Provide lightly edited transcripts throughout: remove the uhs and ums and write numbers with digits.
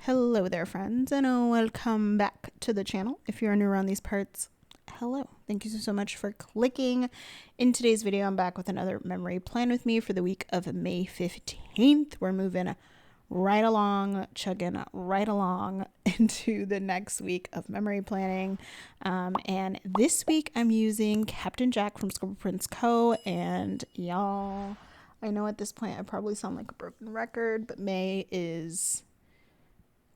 Hello there, friends, and welcome back to the channel. If you're new around these parts, hello. Thank you so much for clicking. In today's video, I'm back with another memory plan with me for the week of May 15th. We're moving right along, chugging right along into the next week of memory planning. And this week, I'm using Captain Jack from Scribble Prints Co. And y'all, I know at this point I probably sound like a broken record, but May is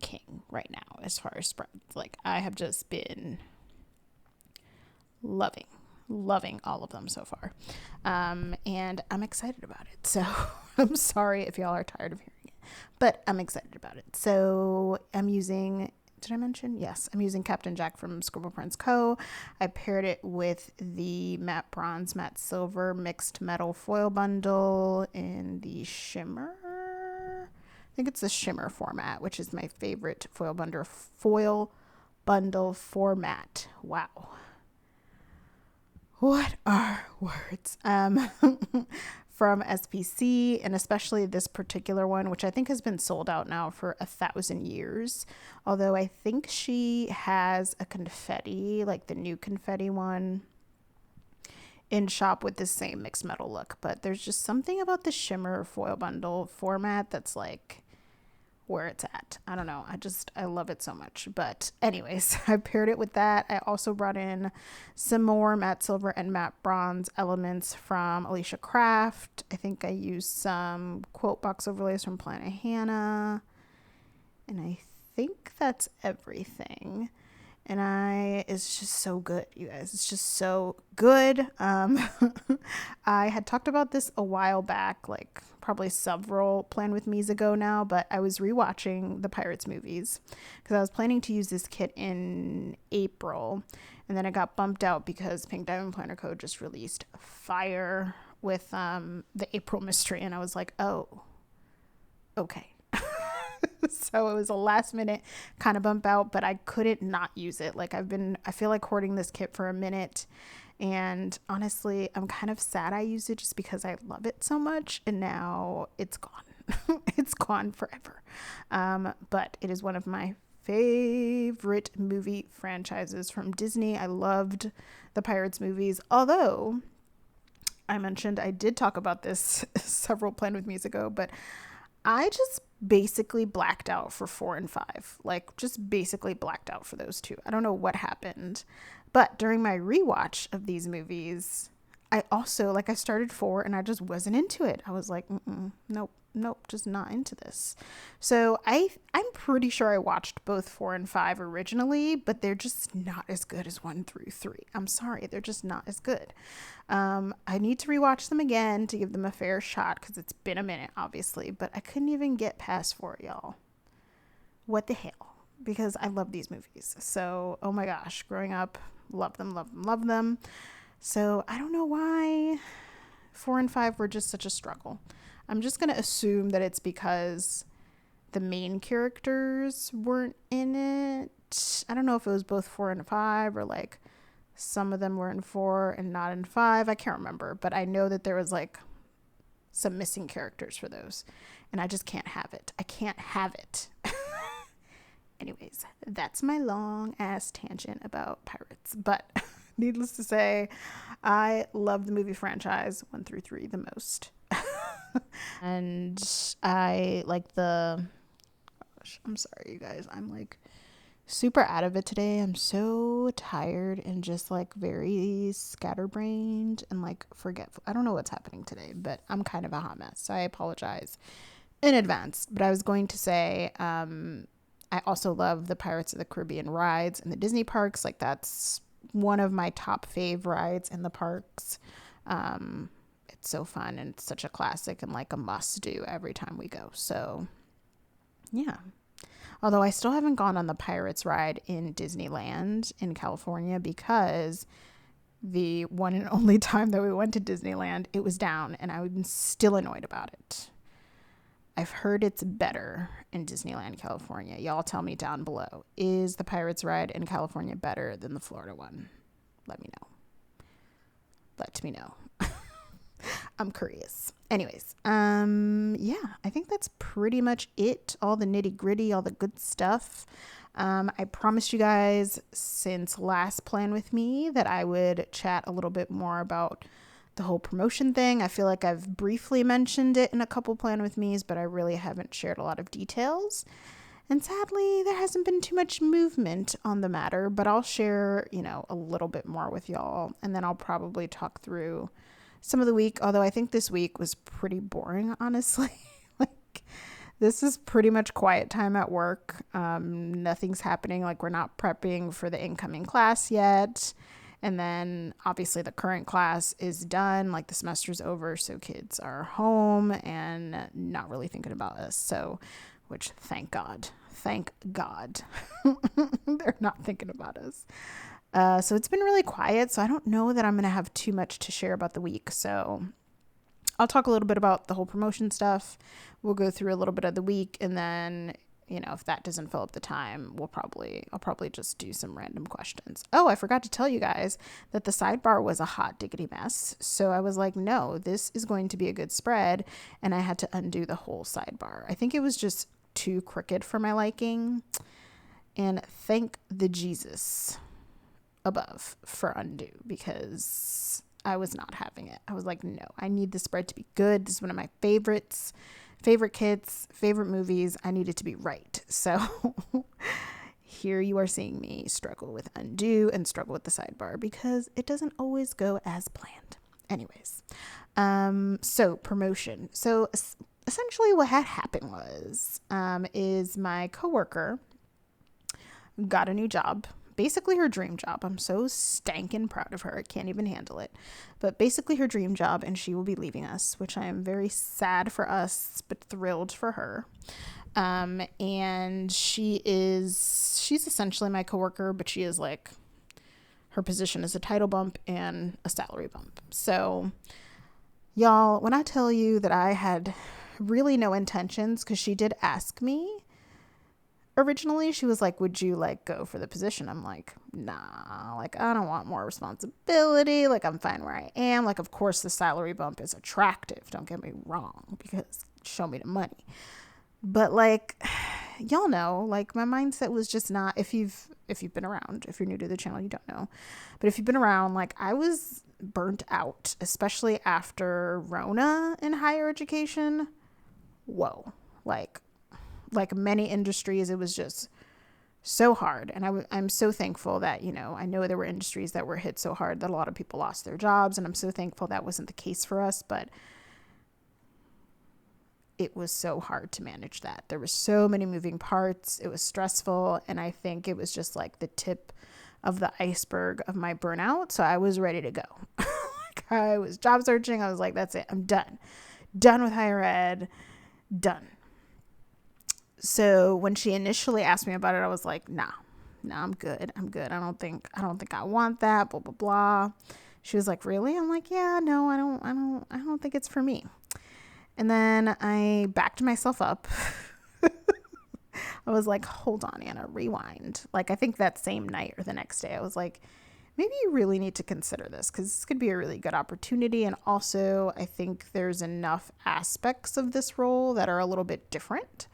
king right now as far as spreads. Like, I have just been loving all of them so far, and I'm excited about it. So I'm sorry if y'all are tired of hearing it, but I'm excited about it. So I'm using, did I mention? Yes, I'm using Captain Jack from Scribble Prints Co. I paired it with the matte bronze, matte silver mixed metal foil bundle in the shimmer. I think it's the shimmer format, which is my favorite foil bundle format. Wow. What are words? From SPC, and especially this particular one, which I think has been sold out now for 1,000 years. Although I think she has a confetti, like the new confetti one, in shop with the same mixed metal look. But there's just something about the shimmer foil bundle format that's like where it's at. I don't know. I love it so much. But anyways, I paired it with that. I also brought in some more matte silver and matte bronze elements from Alicia Craft. I think I used some quote box overlays from Plannahannah. And I think that's everything. And it's just so good, you guys. It's just so good. I had talked about this a while back, like probably several Plan With Me's ago now, but I was rewatching the Pirates movies because I was planning to use this kit in April, and then it got bumped out because Pink Diamond Planner Co. just released Fire with the April mystery, and I was like, oh, okay. So it was a last minute kind of bump out, but I couldn't not use it. Like I feel like hoarding this kit for a minute, and honestly, I'm kind of sad I used it just because I love it so much, and now it's gone. It's gone forever. But it is one of my favorite movie franchises from Disney. I loved the Pirates movies, although I mentioned I did talk about this several Plan With Me's ago, but I just basically blacked out for 4 and 5. Like, just basically blacked out for those two. I don't know what happened. But during my rewatch of these movies, I also, like, I started 4 and I just wasn't into it. I was like, nope, just not into this. So I'm pretty sure I watched both 4 and 5 originally, but they're just not as good as 1 through 3. I'm sorry, they're just not as good. I need to rewatch them again to give them a fair shot because it's been a minute, obviously, but I couldn't even get past 4, y'all. What the hell? Because I love these movies. So, oh my gosh, growing up, love them. So I don't know why 4 and 5 were just such a struggle. I'm just going to assume that it's because the main characters weren't in it. I don't know if it was both 4 and 5 or like some of them were in 4 and not in 5. I can't remember, but I know that there was like some missing characters for those, and I just can't have it. I can't have it. Anyways, that's my long ass tangent about pirates, but needless to say, I love the movie franchise 1 through 3 the most. And I like I'm sorry, you guys. I'm like super out of it today. I'm so tired and just like very scatterbrained and like forgetful. I don't know what's happening today, but I'm kind of a hot mess. So I apologize in advance. But I was going to say, I also love the Pirates of the Caribbean rides in the Disney parks. Like, that's one of my top fave rides in the parks. It's so fun and it's such a classic and like a must do every time we go. So yeah. Although I still haven't gone on the Pirates ride in Disneyland in California because the one and only time that we went to Disneyland, it was down and I'm still annoyed about it. I've heard it's better in Disneyland, California. Y'all tell me down below. Is the Pirates ride in California better than the Florida one? Let me know. I'm curious. Anyways, yeah, I think that's pretty much it. All the nitty gritty, all the good stuff. I promised you guys since last Plan With Me that I would chat a little bit more about the whole promotion thing. I feel like I've briefly mentioned it in a couple Plan With Me's, but I really haven't shared a lot of details. And sadly, there hasn't been too much movement on the matter, but I'll share, a little bit more with y'all. And then I'll probably talk through some of the week, although I think this week was pretty boring, honestly. Like, this is pretty much quiet time at work. Nothing's happening. Like, we're not prepping for the incoming class yet. And then obviously the current class is done, like the semester's over, so kids are home and not really thinking about us. So, which thank God, they're not thinking about us. So it's been really quiet. So I don't know that I'm going to have too much to share about the week. So I'll talk a little bit about the whole promotion stuff. We'll go through a little bit of the week, and then if that doesn't fill up the time, I'll probably just do some random questions. Oh, I forgot to tell you guys that the sidebar was a hot diggity mess. So I was like, no, this is going to be a good spread. And I had to undo the whole sidebar. I think it was just too crooked for my liking. And thank the Jesus above for undo, because I was not having it. I was like, no, I need the spread to be good. This is one of my favorites. Favorite kits, favorite movies. I need it to be right. So here you are seeing me struggle with undo and struggle with the sidebar because it doesn't always go as planned. Anyways, so promotion. So essentially what had happened was, is my coworker got a new job. Basically her dream job. I'm so stankin' proud of her. I can't even handle it. But basically her dream job, and she will be leaving us, which I am very sad for us, but thrilled for her. And she's essentially my coworker, but she is like, her position is a title bump and a salary bump. So y'all, when I tell you that I had really no intentions, because she did ask me, originally, she was like, would you go for the position? I'm like, nah, I don't want more responsibility. I'm fine where I am. Of course the salary bump is attractive. Don't get me wrong, because show me the money. But y'all know, my mindset was just not, if you've been around, if you're new to the channel, you don't know. But if you've been around, I was burnt out, especially after Rona in higher education. Whoa. Like many industries, it was just so hard. And I'm so thankful that, I know there were industries that were hit so hard that a lot of people lost their jobs. And I'm so thankful that wasn't the case for us. But it was so hard to manage that. There were so many moving parts. It was stressful. And I think it was just the tip of the iceberg of my burnout. So I was ready to go. I was job searching. I was like, that's it. I'm done. Done with higher ed. Done. So when she initially asked me about it, I was like, nah, I'm good. I don't think I want that, blah, blah, blah. She was like, really? I'm like, yeah, no, I don't think it's for me. And then I backed myself up. I was like, hold on, Anna, rewind. I think that same night or the next day, I was like, maybe you really need to consider this, because this could be a really good opportunity. And also, I think there's enough aspects of this role that are a little bit different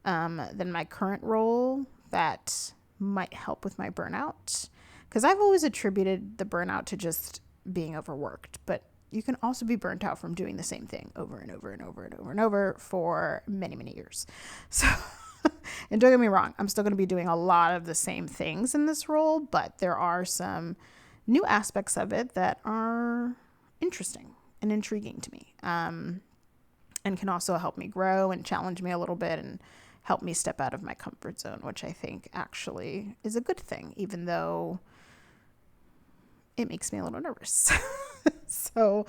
than my current role that might help with my burnout. Because I've always attributed the burnout to just being overworked, but you can also be burnt out from doing the same thing over and over and over and over and over for many, many years. So, and don't get me wrong, I'm still going to be doing a lot of the same things in this role, but there are some new aspects of it that are interesting and intriguing to me, and can also help me grow and challenge me a little bit and help me step out of my comfort zone, which I think actually is a good thing, even though it makes me a little nervous. So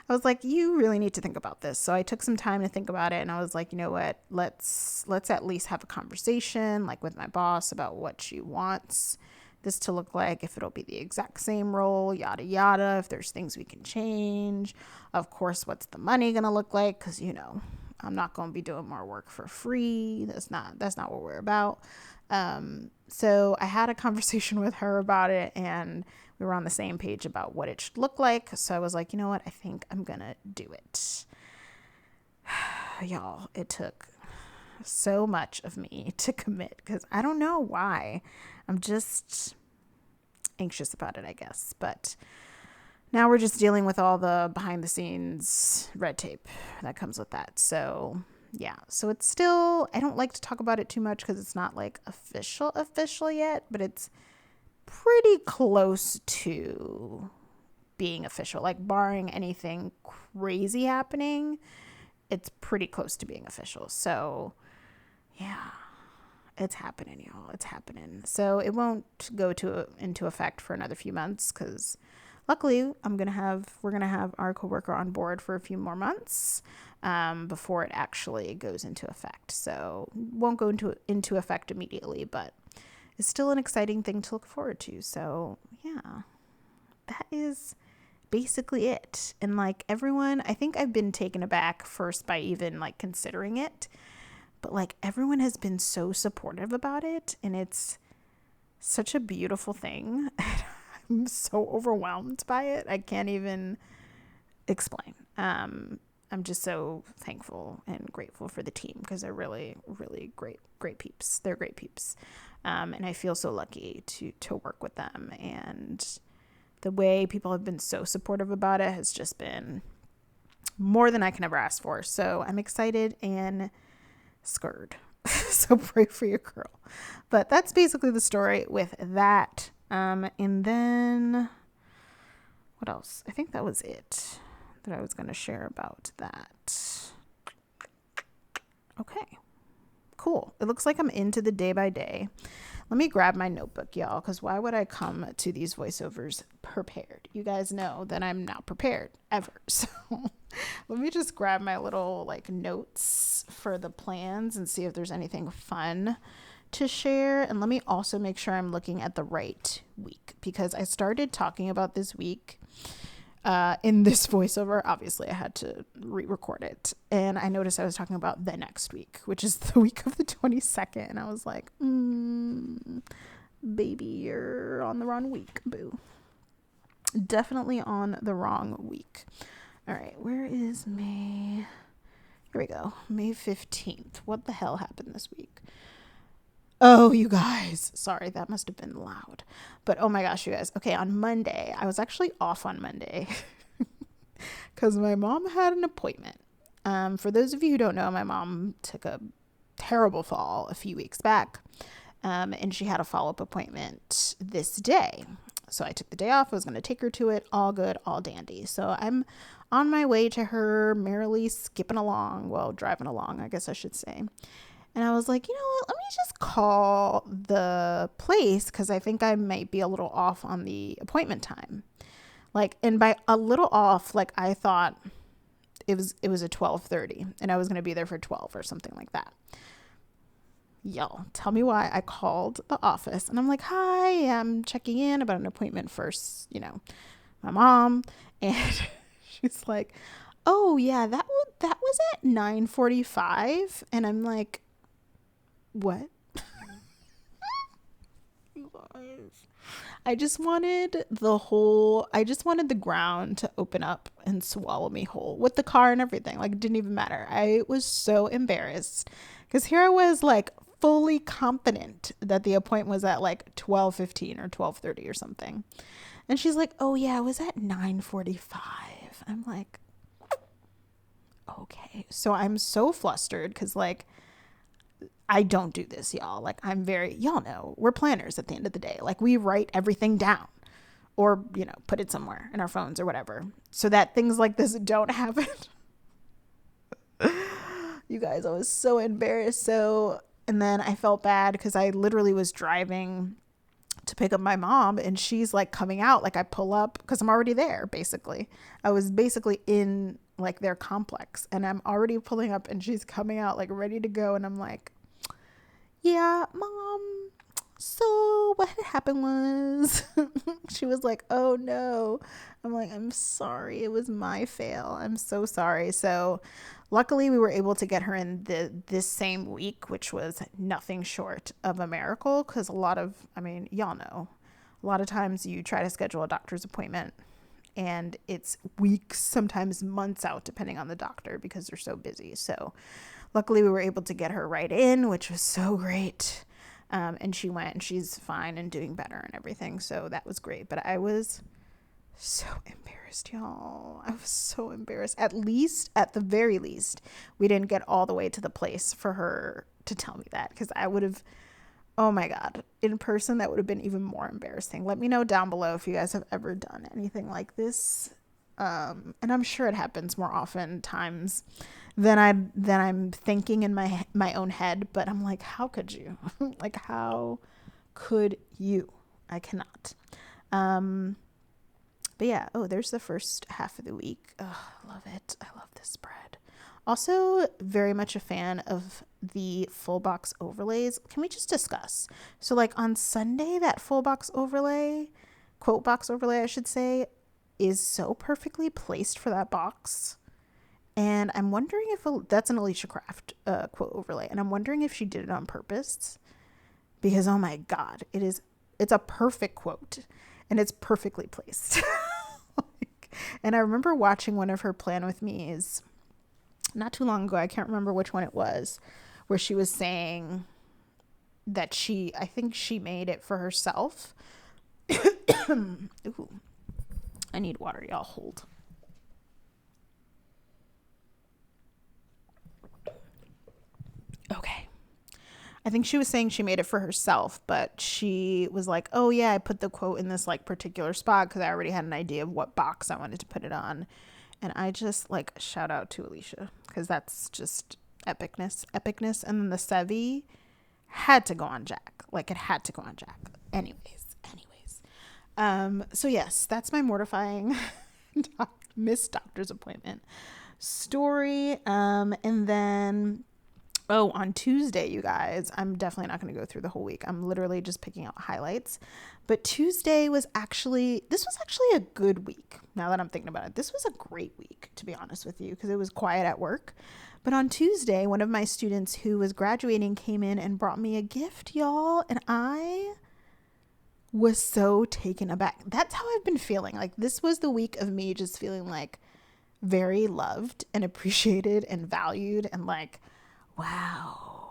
I was like, you really need to think about this. So I took some time to think about it, and I was like, you know what, let's at least have a conversation with my boss about what she wants this to look like, if it'll be the exact same role, yada yada, if there's things we can change. Of course, what's the money gonna look like? Because I'm not going to be doing more work for free. That's not what we're about. So I had a conversation with her about it, and we were on the same page about what it should look like. So I was like, you know what? I think I'm going to do it. Y'all, it took so much of me to commit because I don't know why. I'm just anxious about it, I guess. But now we're just dealing with all the behind the scenes red tape that comes with that. So yeah, so it's still, I don't like to talk about it too much because it's not like official yet, but it's pretty close to being official. Like barring anything crazy happening, it's pretty close to being official. So yeah, it's happening, y'all. It's happening. So it won't go into effect for another few months because luckily we're gonna have our coworker on board for a few more months before it actually goes into effect. So won't go into effect immediately, but it's still an exciting thing to look forward to. So yeah, that is basically it. And like everyone, I think I've been taken aback first by even like considering it, but like everyone has been so supportive about it, and it's such a beautiful thing. I'm so overwhelmed by it. I can't even explain. I'm just so thankful and grateful for the team because they're really, really great peeps. They're great peeps. And I feel so lucky to work with them. And the way people have been so supportive about it has just been more than I can ever ask for. So I'm excited and scared. So pray for your girl. But that's basically the story with that. And then what else? I think that was it that I was going to share about that. Okay, cool. It looks like I'm into the day by day. Let me grab my notebook, y'all, because why would I come to these voiceovers prepared? You guys know that I'm not prepared ever. So let me just grab my little like notes for the plans and see if there's anything fun to share. And let me also make sure I'm looking at the right week because I started talking about this week in this voiceover. Obviously I had to re-record it, and I noticed I was talking about the next week, which is the week of the 22nd, and I was like, baby, you're on the wrong week, boo. Definitely on the wrong week. All right, where is May? Here we go. May 15th. What the hell happened this week? Oh, you guys. Sorry, that must have been loud. But oh my gosh, you guys. Okay, on Monday, I was actually off on Monday because my mom had an appointment. For those of you who don't know, my mom took a terrible fall a few weeks back, and she had a follow-up appointment this day. So I took the day off. I was going to take her to it. All good, all dandy. So I'm on my way to her, merrily skipping along. Well, driving along, I guess I should say. And I was like, you know what, let me just call the place because I think I might be a little off on the appointment time. Like, and by a little off, like I thought it was a 12:30 and I was going to be there for 12 or something like that. Y'all, tell me why I called the office and I'm like, hi, I'm checking in about an appointment for, my mom. And she's like, oh yeah, that was at 9:45. And I'm like, what? I just wanted the ground to open up and swallow me whole with the car and everything. Like, it didn't even matter. I was so embarrassed because here I was like fully confident that the appointment was at like 12:15 or 12:30 or something. And she's like, oh yeah, it was at 9:45. I'm like, okay. So I'm so flustered because like, I don't do this, y'all. Like, y'all know, we're planners at the end of the day. Like, we write everything down or, put it somewhere in our phones or whatever so that things like this don't happen. You guys, I was so embarrassed. And then I felt bad because I literally was driving to pick up my mom and she's like coming out. Like, I pull up because I'm already there, basically. I was basically in like their complex and I'm already pulling up and she's coming out like ready to go. And I'm like, yeah, mom, So what had happened was she was like, oh no. I'm like, I'm sorry. It was my fail. I'm so sorry. So luckily we were able to get her in this same week, which was nothing short of a miracle. Because y'all know, a lot of times you try to schedule a doctor's appointment and it's weeks, sometimes months out, depending on the doctor, because they're so busy. So luckily we were able to get her right in, which was so great. And she went and she's fine and doing better and everything. So that was great. But I was so embarrassed, y'all. I was so embarrassed. At the very least, we didn't get all the way to the place for her to tell me that, because I would have, oh my God, in person, that would have been even more embarrassing. Let me know down below if you guys have ever done anything like this. And I'm sure it happens more often times than I'm thinking in my own head. But I'm like, how could you? Like, how could you? I cannot. But yeah, there's the first half of the week. Oh, I love it. I love this spread. Also, very much a fan of the full box overlays. Can we just discuss? So, like on Sunday, that full box overlay, quote box overlay, I should say, is so perfectly placed for that box. And I'm wondering if that's an Alicia Craft quote overlay. And I'm wondering if she did it on purpose. Because, oh my God, it's a perfect quote. And it's perfectly placed. And I remember watching one of her Plan With Me's not too long ago. I can't remember which one it was, where she was saying that I think she made it for herself. Ooh, I need water, y'all. Hold. Okay. I think she was saying she made it for herself, but she was like, oh yeah, I put the quote in this like particular spot because I already had an idea of what box I wanted to put it on. And I just like shout out to Alicia, because that's just epicness. And then the Sevi had to go on Jack. Like, it had to go on Jack. Anyways. So yes, that's my mortifying missed doctor's appointment story. And then, on Tuesday, you guys, I'm definitely not going to go through the whole week. I'm literally just picking out highlights. But Tuesday was actually a good week. Now that I'm thinking about it, this was a great week, to be honest with you, because it was quiet at work. But on Tuesday, one of my students who was graduating came in and brought me a gift, y'all. And I was so taken aback. That's how I've been feeling. Like, this was the week of me just feeling like very loved and appreciated and valued and like, wow.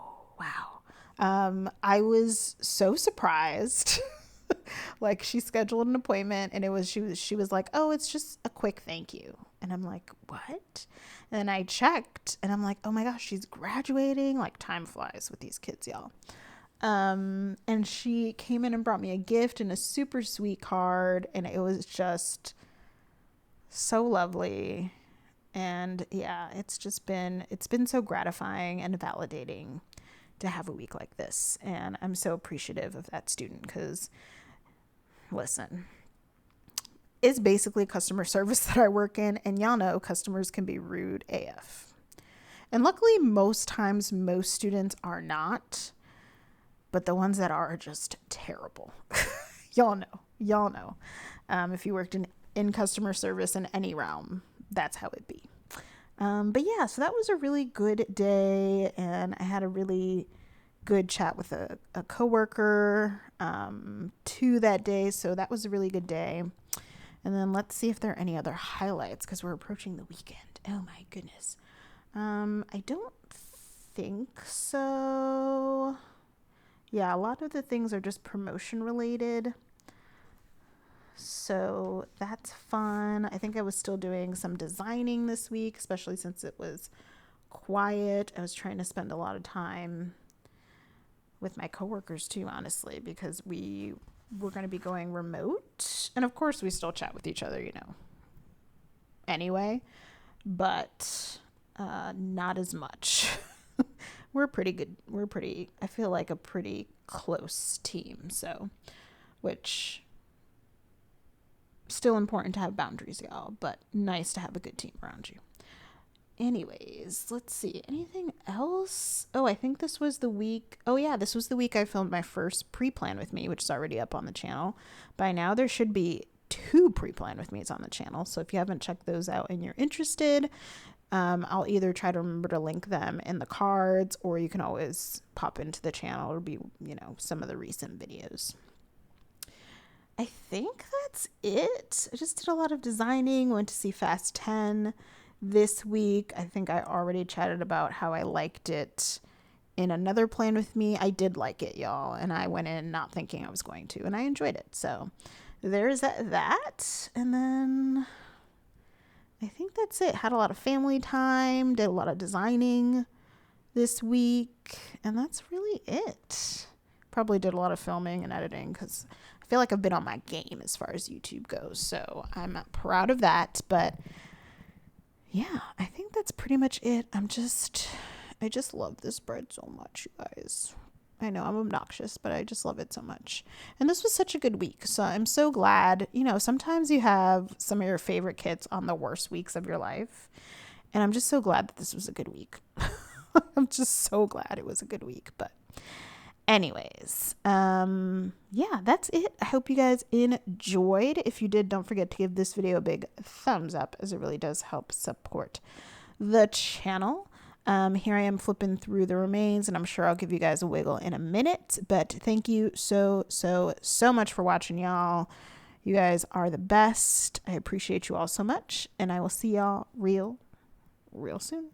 I was so surprised. Like, she scheduled an appointment and she was like, oh, it's just a quick thank you. And I'm like, what? And then I checked and I'm like, oh my gosh, she's graduating. Like, time flies with these kids, y'all. And she came in and brought me a gift and a super sweet card, and it was just so lovely. And yeah, it's been so gratifying and validating to have a week like this. And I'm so appreciative of that student, because listen, it's basically customer service that I work in, and y'all know customers can be rude AF. And luckily, most times, most students are not, but the ones that are just terrible. Y'all know. If you worked in customer service in any realm, that's how it be. But yeah, so that was a really good day, and I had a really good chat with a coworker too that day, so that was a really good day. And then let's see if there are any other highlights, because we're approaching the weekend. Oh my goodness. I don't think so. Yeah, a lot of the things are just promotion related. So that's fun. I think I was still doing some designing this week, especially since it was quiet. I was trying to spend a lot of time with my coworkers too, honestly, because we were going to be going remote. And of course, we still chat with each other, anyway, but not as much. We're pretty good. I feel like a pretty close team. So, which still important to have boundaries, y'all, but nice to have a good team around you. Anyways, let's see. Anything else? Oh, I think this was the week. Oh, yeah, this was the week I filmed my first pre-plan with me, which is already up on the channel. By now, there should be 2 pre-plan with me's on the channel. So if you haven't checked those out and you're interested, I'll either try to remember to link them in the cards, or you can always pop into the channel. It'll be, some of the recent videos. I think that's it. I just did a lot of designing, went to see Fast 10 this week. I think I already chatted about how I liked it in another plan with me. I did like it, y'all, and I went in not thinking I was going to, and I enjoyed it. So there's that. And then I think that's it. Had a lot of family time, did a lot of designing this week, and that's really it. Probably did a lot of filming and editing because I feel like I've been on my game as far as YouTube goes, so I'm proud of that. But yeah, I think that's pretty much it. I just love this bread so much, you guys. I know I'm obnoxious, but I just love it so much. And this was such a good week. So I'm so glad. Sometimes you have some of your favorite kits on the worst weeks of your life. And I'm just so glad that this was a good week. I'm just so glad it was a good week. But anyways, yeah, that's it. I hope you guys enjoyed. If you did, don't forget to give this video a big thumbs up, as it really does help support the channel. Here I am flipping through the remains, and I'm sure I'll give you guys a wiggle in a minute. But thank you so much for watching, y'all. You guys are the best. I appreciate you all so much, and I will see y'all real soon.